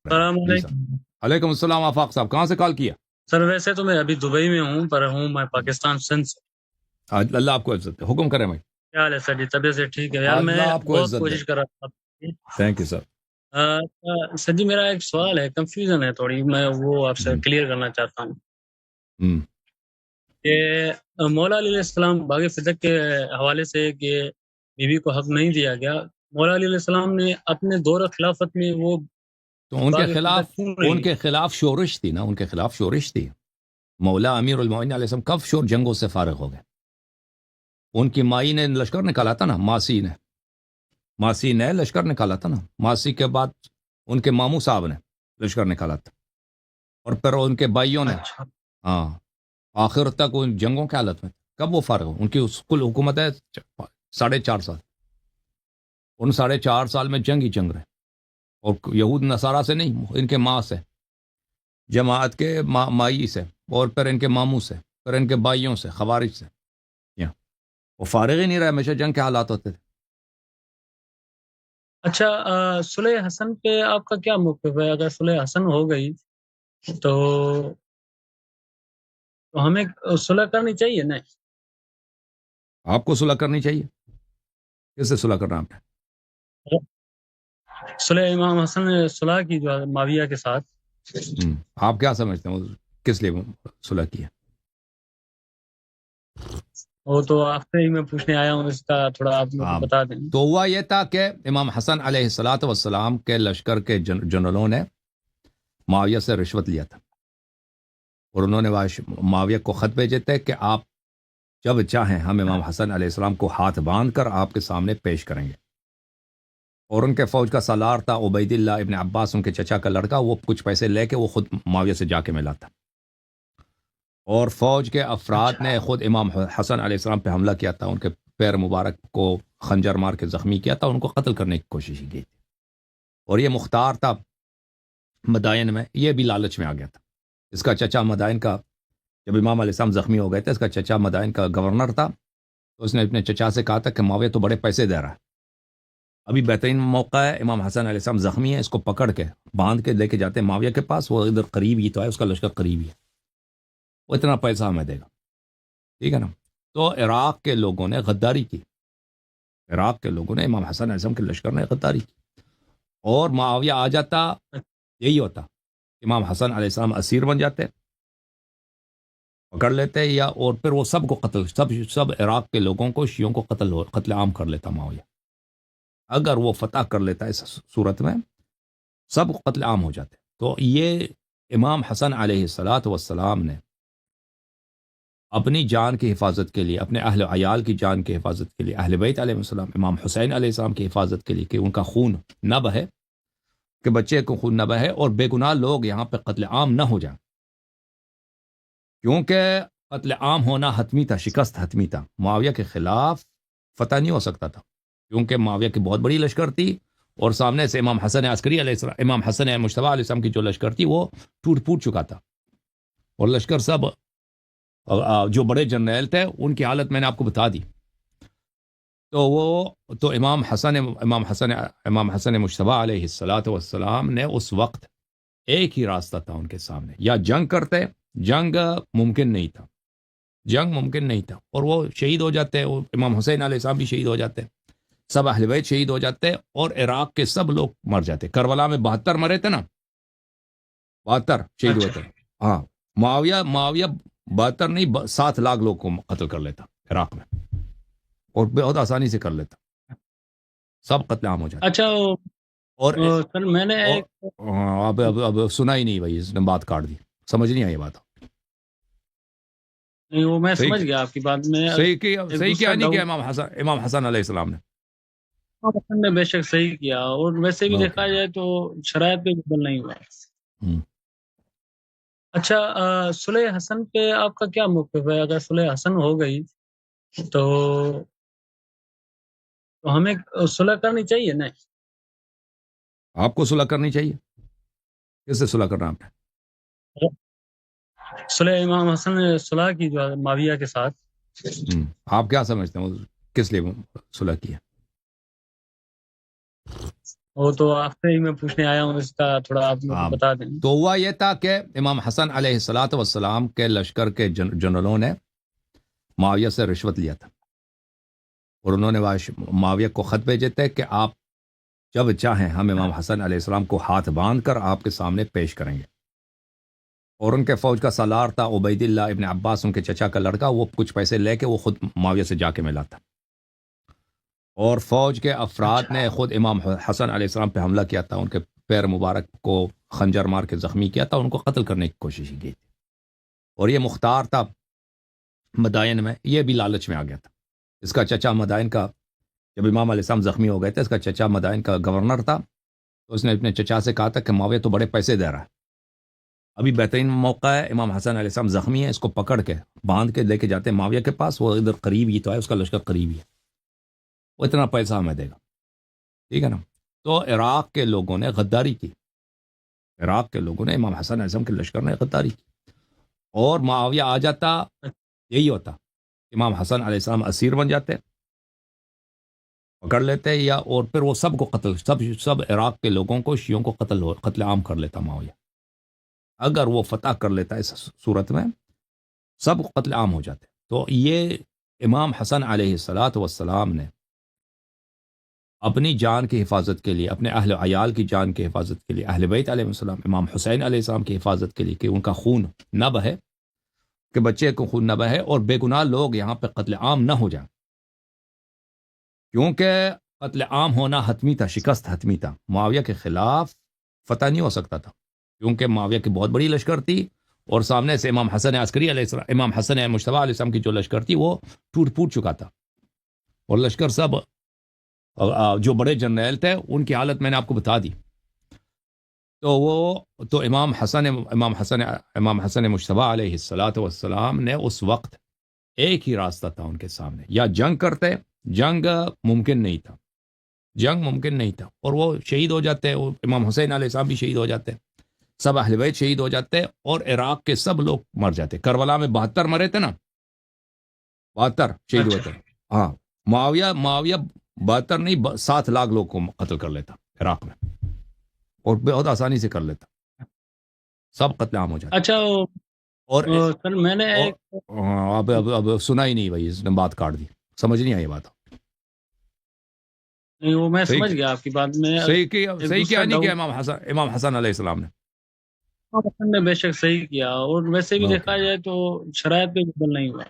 السلام جی سر. علیکم علیکم السلام آفاق صاحب, کہاں سے کال کیا؟ سر. ویسے تو میں ابھی دبئی میں ہوں، پر ہوں میں پاکستان سندھ سے. اللہ آپ کو عزت ہے, حکم کریں بھائی. کیا حال ہے سر جی؟ طبیعت سے ٹھیک ہے؟ یار میں اللہ آپ کو بہت عزت دے. کوشش کر رہا تھا. Thank you sir. سر جی میرا ایک سوال ہے، کنفیوژن ہے تھوڑی، میں وہ آپ سے کلیئر کرنا چاہتا ہوں کہ مولا علیہ السلام باغ صدق کے حوالے سے کہ بیوی کو حق نہیں دیا گیا، مولا علیہ السلام نے اپنے دور خلافت میں وہ تو ان کے باغ خلاف صدق کیوں نہیں ان کے لیا؟ خلاف شورش تھی نا, ان کے خلاف شورش تھی. مولا امیر المومنین علیہ السلام کب جنگوں سے فارغ ہو گئے؟ ان کی مائی نے لشکر نکالا تھا نا, ماسی نے لشکر نکالا تھا نا. ماسی کے بعد ان کے ماموں صاحب نے لشکر نکالا تھا, اور پھر ان کے بھائیوں نے. اچھا ہاں, آخر تک ان جنگوں کی حالت میں کب وہ فارغ ہو؟ ان کی کل حکومت ہے 4.5 سال. ان 4.5 سال میں جنگ ہی جنگ رہے, اور یہود نصارہ سے نہیں, ان کے ماں سے, جماعت کے مائی سے, اور پھر ان کے ماموں سے, پھر ان کے بھائیوں سے, خوارج سے. وہ فارغ ہی نہیں رہے, ہمیشہ جنگ کے حالات ہوتے تھے. اچھا. صلح حسن پہ آپ کا کیا موقف ہے؟ اگر صلح حسن ہو گئی تو ہمیں صلح کرنی چاہیے نا؟ آپ کو صلح کرنی چاہیے. کس سے صلح کرنا آپ نے؟ صلح امام حسن نے صلح کی جو ہے معاویہ کے ساتھ. آپ کیا سمجھتے ہیں کس لیے صلح کی ہے؟ وہ تو آپ سے ہی میں پوچھنے آیا ہوں، اس کا تھوڑا آپ مجھے بتا دیں. تو ہوا یہ تھا کہ امام حسن علیہ الصلاۃ والسلام کے لشکر کے جنرلوں نے معاویہ سے رشوت لیا تھا, اور انہوں نے معاویہ کو خط بھیجے تھے کہ آپ جب چاہیں ہم امام حسن علیہ السلام کو ہاتھ باندھ کر آپ کے سامنے پیش کریں گے. اور ان کے فوج کا سالار تھا عبید اللہ ابن عباس, ان کے چچا کا لڑکا. وہ کچھ پیسے لے کے وہ خود معاویہ سے جا کے ملا تھا, اور فوج کے افراد نے خود امام حسن علیہ السلام پہ حملہ کیا تھا, ان کے پیر مبارک کو خنجر مار کے زخمی کیا تھا, ان کو قتل کرنے کی کوشش کی تھی. اور یہ مختار تھا مدائن میں, یہ بھی لالچ میں آ گیا تھا. اس کا چچا مدائن کا, جب امام علیہ السلام زخمی ہو گئے تھے, اس کا چچا مدائن کا گورنر تھا, تو اس نے اپنے چچا سے کہا تھا کہ معاویہ تو بڑے پیسے دے رہا ہے, ابھی بہترین موقع ہے, امام حسن علیہ السلام زخمی ہے, اس کو پکڑ کے باندھ کے لے کے جاتے ہیں معاویہ کے پاس, وہ ادھر قریب ہی تو ہے, اس کا لشکر قریب ہی ہے, وہ اتنا پیسہ ہمیں دے گا, ٹھیک ہے نا. تو عراق کے لوگوں نے غداری کی, عراق کے لوگوں نے امام حسن علیہ السلام کے لشکر نے غداری کی, اور معاویہ آ جاتا, یہی ہوتا, امام حسن علیہ السلام اسیر بن جاتے, پکڑ لیتے, یا اور پھر وہ سب کو قتل, سب عراق کے لوگوں کو, شیعوں کو قتل عام کر لیتا معاویہ. اگر وہ فتح کر لیتا اس صورت میں, سب قتل عام ہو جاتے. تو یہ امام حسن علیہ الصلاۃ والسلام نے اپنی جان کی حفاظت کے لیے, اپنے اہل عیال کی جان کی حفاظت کے لیے, اہل بیت علیہ السلام, امام حسین علیہ السلام کی حفاظت کے لیے, کہ ان کا خون نہ بہے, کہ بچے کو خون نہ بہے, اور بے گناہ لوگ یہاں پہ قتل عام نہ ہو جائیں, کیونکہ قتل عام ہونا حتمی تھا, شکست حتمی تھا. معاویہ کے خلاف فتح نہیں ہو سکتا تھا, کیونکہ معاویہ کی بہت بڑی لشکر تھی, اور سامنے سے امام حسن عسکری علیہ السلام, امام حسن مجتبی علیہ السلام کی جو لشکر تھی وہ ٹوٹ پھوٹ چکا تھا, اور لشکر سب جو بڑے جرنیل تھے ان کی حالت میں نے آپ کو بتا دی. تو امام حسن مجتبی علیہ الصلاۃ والسلام نے اس وقت ایک ہی راستہ تھا ان کے سامنے, یا جنگ کرتے, جنگ ممکن نہیں تھا, جنگ ممکن نہیں تھا, اور وہ شہید ہو جاتے, امام حسین علیہ السلام بھی شہید ہو جاتے, سب اہل بیت شہید ہو جاتے, اور عراق کے سب لوگ مر جاتے. کربلا میں 72 مرے تھے نا, 72 شہید ہوئے تھے. ہاں, معاویہ 72 نہیں 7 لاکھ لوگ کو قتل کر لیتا عراق میں, اور بہت آسانی سے کر لیتا, سب قتل عام ہو جاتے. اچھا اور سر میں نے ایک اب سنا ہی نہیں بھائی, اس نے بات کاٹ دی, سمجھ نہیں آئی بات. نہیں، وہ میں صحیح سمجھ گیا آپ کی بات میں. صحیح ایک کیا دوسرا نہیں کیا ڈاؤٹ امام حسن علیہ السلام نے. نے بے شک صحیح کیا، اور ویسے بھی دیکھا جائے تو شرائط پہ بدل نہیں ہوا. اچھا. صلح حسن پہ آپ کا کیا موقف ہے؟ اگر صلح حسن ہو گئی تو ہمیں صلح کرنی چاہیے نا؟ آپ کو صلح کرنی چاہیے. کس سے صلح کرنا آپ نے؟ صلح امام حسن نے صلح کی جو ہے معاویہ کے ساتھ. آپ کیا سمجھتے ہیں کس لیے صلح کی ہے؟ وہ تو آپ سے ہی میں پوچھنے آیا ہوں، اس کا تھوڑا آپ میرے کو ہاں، بتا دیں۔ تو ہوا یہ تھا کہ امام حسن علیہ الصلاۃ والسلام کے لشکر کے جنرلوں نے معاویہ سے رشوت لیا تھا، اور انہوں نے معاویہ کو خط بھیجے تھے کہ آپ جب چاہیں ہم امام حسن علیہ السلام کو ہاتھ باندھ کر آپ کے سامنے پیش کریں گے۔ اور ان کے فوج کا سالار تھا عبید اللہ ابن عباس، ان کے چچا کا لڑکا، وہ کچھ پیسے لے کے وہ خود معاویہ سے جا کے ملا تھا، اور فوج کے افراد نے اچھا خود امام حسن علیہ السلام پہ حملہ کیا تھا، ان کے پیر مبارک کو خنجر مار کے زخمی کیا تھا، ان کو قتل کرنے کی کوشش کی تھی۔ اور یہ مختار تھا مدائن میں، یہ بھی لالچ میں آ گیا تھا۔ اس کا چچا مدائن کا، جب امام علیہ السلام زخمی ہو گئے تھے، اس کا چچا مدائن کا گورنر تھا، تو اس نے اپنے چچا سے کہا تھا کہ معاویہ تو بڑے پیسے دے رہا ہے، ابھی بہترین موقع ہے، امام حسن علیہ السلام زخمی ہے، اس کو پکڑ کے باندھ کے لے کے جاتے ہیں معاویہ کے پاس، وہ ادھر قریب ہی تو ہے، اس کا لشکر قریب ہی ہے، وہ اتنا پیسہ ہمیں دے گا، ٹھیک ہے نا۔ تو عراق کے لوگوں نے غداری کی، عراق کے لوگوں نے امام حسن علیہ السلام کے لشکر نے غداری کی، اور معاویہ آ جاتا، یہی ہوتا، امام حسن علیہ السلام اسیر بن جاتے، پکڑ لیتے، یا اور پھر وہ سب کو قتل، سب عراق کے لوگوں کو، شیعوں کو قتل عام کر لیتا معاویہ۔ اگر وہ فتح کر لیتا اس صورت میں سب قتل عام ہو جاتے۔ تو یہ امام حسن علیہ الصلاۃ والسلام نے اپنی جان کی حفاظت کے لیے، اپنے اہل عیال کی جان کی حفاظت کے لیے، اہل بیت علیہ السلام، امام حسین علیہ السلام کی حفاظت کے لیے، کہ ان کا خون نہ بہے، کہ بچے کو خون نہ بہے اور بے گناہ لوگ یہاں پہ قتل عام نہ ہو جائیں، کیونکہ قتل عام ہونا حتمی تھا، شکست حتمی تھا، معاویہ کے خلاف فتح نہیں ہو سکتا تھا، کیونکہ معاویہ کی بہت بڑی لشکر تھی، اور سامنے سے امام حسن عسکری علیہ السلام، امام حسن مجتبی علیہ السلام کی جو لشکر تھی وہ ٹوٹ پھوٹ چکا تھا، اور لشکر سب جو بڑے جنرل تھے ان کی حالت میں نے آپ کو بتا دی۔ تو وہ تو امام حسن مجتبی علیہ الصلاۃ والسلام نے اس وقت ایک ہی راستہ تھا ان کے سامنے، یا جنگ کرتے، جنگ ممکن نہیں تھا، جنگ ممکن نہیں تھا، اور وہ شہید ہو جاتے، امام حسین علیہ السلام بھی شہید ہو جاتے، سب اہل بیت شہید ہو جاتے، اور عراق کے سب لوگ مر جاتے۔ کربلا میں 72 مرے تھے نا، 72 شہید ہوئے تھے۔ ہاں، معاویہ 72 نہیں 7 لاکھ لوگ کو قتل کر لیتا عراق میں، اور بہت آسانی سے کر لیتا، سب قتل عام ہو جاتے۔ اچھا اور سر میں نے ایک اب سنا ہی نہیں بھائی، اس نے بات کاٹ دی، سمجھ نہیں آئی بات۔ نہیں، وہ میں صحیح سمجھ گیا آپ کی بات میں۔ صحیح ایک کیا دوسرا نہیں کیا ڈاؤٹ، امام حسن علیہ السلام نے؟ حسن نے بے شک صحیح کیا، اور ویسے بھی اوکے، دیکھا جائے تو شرائط پہ بدل نہیں ہوا۔